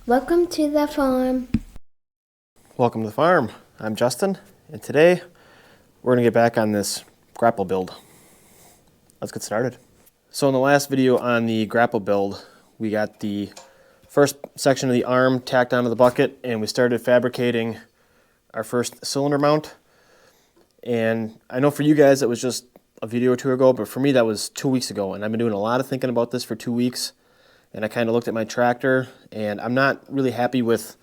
Welcome to the farm. Welcome to the farm. I'm Justin, and today we're going to get back on this grapple build. Let's get started. So in the last video on the grapple build, we got the first section of the arm tacked onto the bucket, and we started fabricating our first cylinder mount. And I know for you guys it was just a video or two ago, but for me that was 2 weeks ago, and I've been doing a lot of thinking about this for 2 weeks. And I kind of looked at my tractor, and I'm not really happy with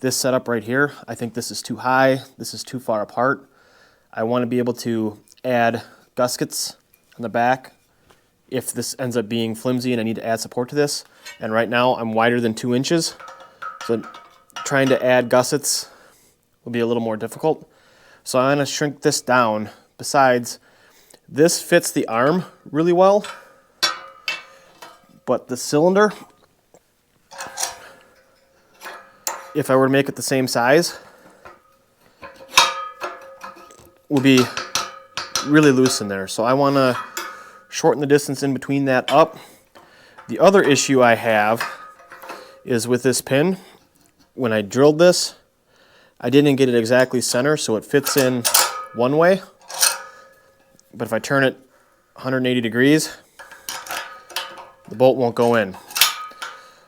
this setup right here. I think this is too high, this is too far apart. I want to be able to add guskets on the back if this ends up being flimsy and I need to add support to this. And right now I'm wider than 2 inches, so trying to add gussets will be a little more difficult. So I'm going to shrink this down. Besides, this fits the arm really well, but the cylinder, if I were to make it the same size, will be really loose in there. So I want to shorten the distance in between that up. The other issue I have is with this pin. When I drilled this, I didn't get it exactly center, so it fits in one way. But if I turn it 180 degrees, the bolt won't go in.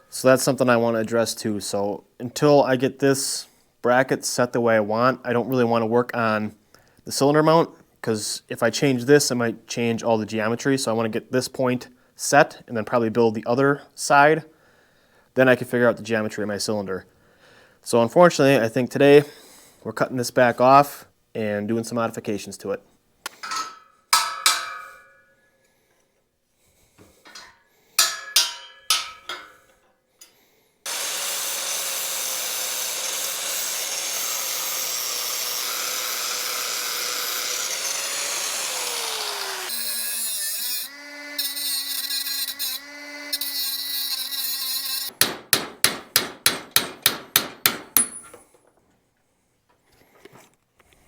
So that's something I want to address too. So until I get this bracket set the way I want, I don't really want to work on the cylinder mount, because if I change this, I might change all the geometry. So I want to get this point set and then probably build the other side. Then I can figure out the geometry of my cylinder. So unfortunately, I think today we're cutting this back off and doing some modifications to it.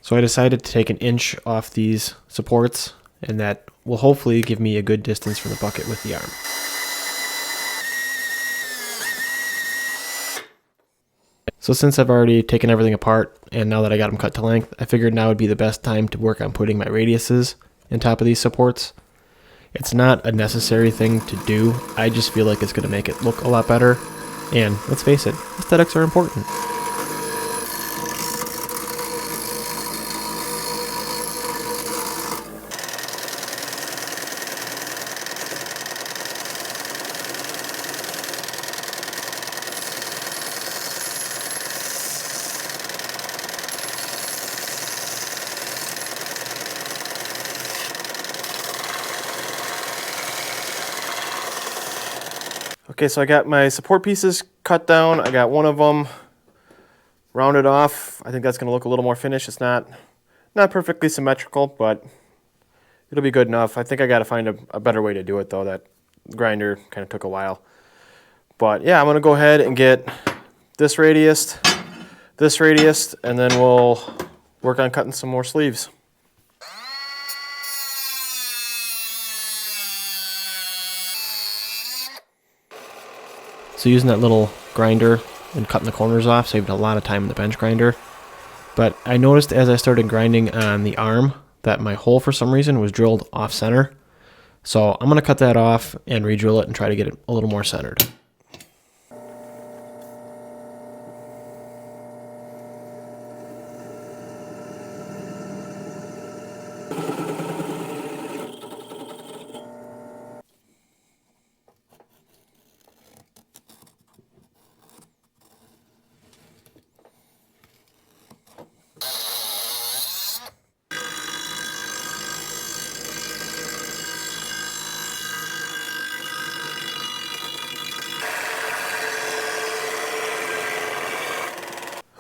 So I decided to take 1 inch off these supports, and that will hopefully give me a good distance from the bucket with the arm. So since I've already taken everything apart, and now that I got them cut to length, I figured now would be the best time to work on putting my radiuses on top of these supports. It's not a necessary thing to do, I just feel like it's going to make it look a lot better, and let's face it, aesthetics are important. Okay, so I got my support pieces cut down. I got one of them rounded off. I think that's going to look a little more finished. It's not perfectly symmetrical, but it'll be good enough. I think I got to find a better way to do it, though. That grinder kind of took a while. But yeah, I'm going to go ahead and get this radius, and then we'll work on cutting some more sleeves. So using that little grinder and cutting the corners off saved a lot of time in the bench grinder. But I noticed as I started grinding on the arm that my hole for some reason was drilled off center. So I'm going to cut that off and re-drill it and try to get it a little more centered.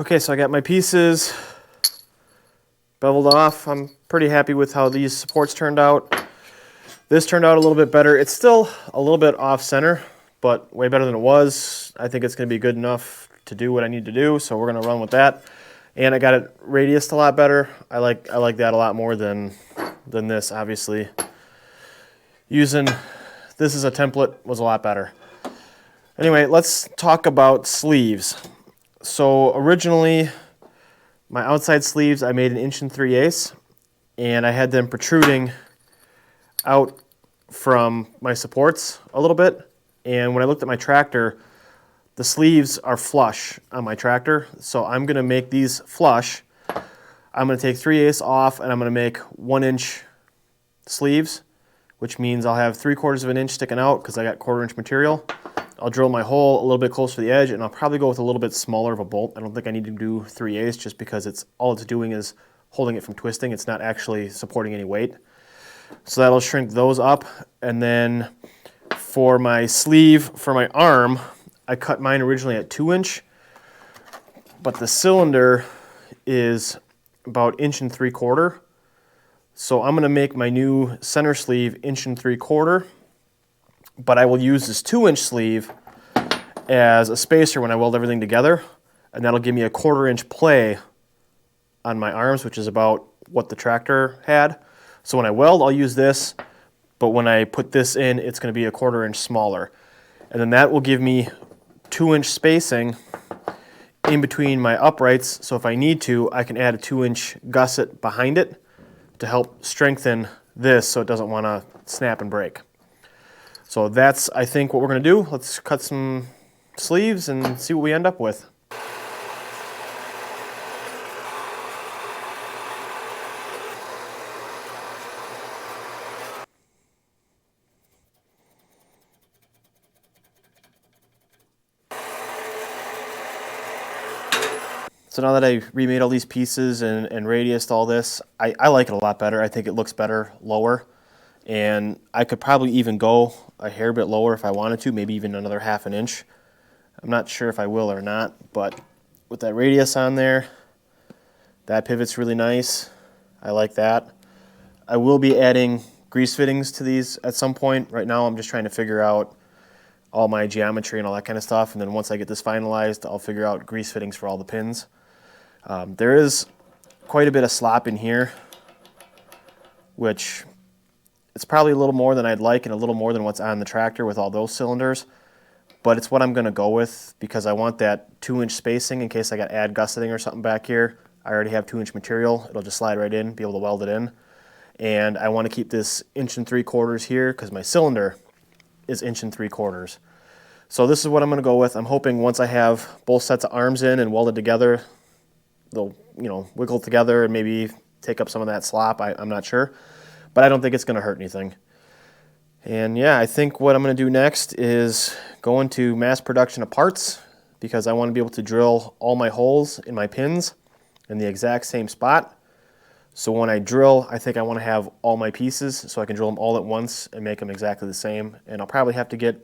Okay, so I got my pieces beveled off. I'm pretty happy with how these supports turned out. This turned out a little bit better. It's still a little bit off center, but way better than it was. I think it's going to be good enough to do what I need to do, so we're going to run with that. And I got it radiused a lot better. I like that a lot more than this, obviously. Using this as a template was a lot better. Anyway, let's talk about sleeves. So originally, my outside sleeves I made 1 3/8 and I had them protruding out from my supports a little bit. And when I looked at my tractor, the sleeves are flush on my tractor, so I'm going to make these flush. I'm going to take 3/8 off and I'm going to make 1-inch sleeves, which means I'll have 3/4 of an inch sticking out because I got 1/4 inch material. I'll drill my hole a little bit closer to the edge, and I'll probably go with a little bit smaller of a bolt. I don't think I need to do 3/8 just because all it's doing is holding it from twisting. It's not actually supporting any weight. So that'll shrink those up. And then for my sleeve, for my arm, I cut mine originally at 2-inch, but the cylinder is about 1 3/4 inches. So I'm going to make my new center sleeve 1 3/4 inches, but I will use this 2-inch sleeve as a spacer when I weld everything together, and that'll give me a 1/4 inch play on my arms, which is about what the tractor had. So when I weld, I'll use this, but when I put this in, it's going to be a 1/4 inch smaller. And then that will give me 2-inch spacing in between my uprights, so if I need to, I can add a 2-inch gusset behind it to help strengthen this so it doesn't want to snap and break. So that's, I think, what we're going to do. Let's cut some sleeves and see what we end up with. So now that I remade all these pieces and radiused all this, I like it a lot better. I think it looks better lower. And I could probably even go a hair bit lower if I wanted to, maybe even another 1/2 inch. I'm not sure if I will or not, but with that radius on there, that pivot's really nice. I like that. I will be adding grease fittings to these at some point. Right now I'm just trying to figure out all my geometry and all that kind of stuff, and then once I get this finalized, I'll figure out grease fittings for all the pins. There is quite a bit of slop in here, which it's probably a little more than I'd like and a little more than what's on the tractor with all those cylinders, but it's what I'm going to go with because I want that 2-inch spacing in case I got to add gusseting or something back here. I already have 2-inch material. It'll just slide right in, be able to weld it in. And I want to keep this 1 3/4 here because my cylinder is 1 3/4. So this is what I'm going to go with. I'm hoping once I have both sets of arms in and welded together, they'll wiggle together and maybe take up some of that slop. I'm not sure, but I don't think it's going to hurt anything. And yeah, I think what I'm going to do next is go into mass production of parts because I want to be able to drill all my holes in my pins in the exact same spot. So when I drill, I think I want to have all my pieces so I can drill them all at once and make them exactly the same. And I'll probably have to get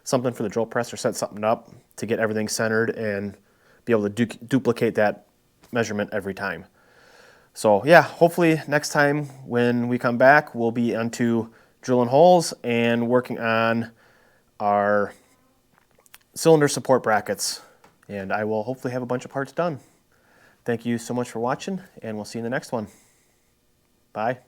something for the drill press or set something up to get everything centered and be able to duplicate that measurement every time. So yeah, hopefully next time when we come back, we'll be onto drilling holes and working on our cylinder support brackets. And I will hopefully have a bunch of parts done. Thank you so much for watching, and we'll see you in the next one. Bye.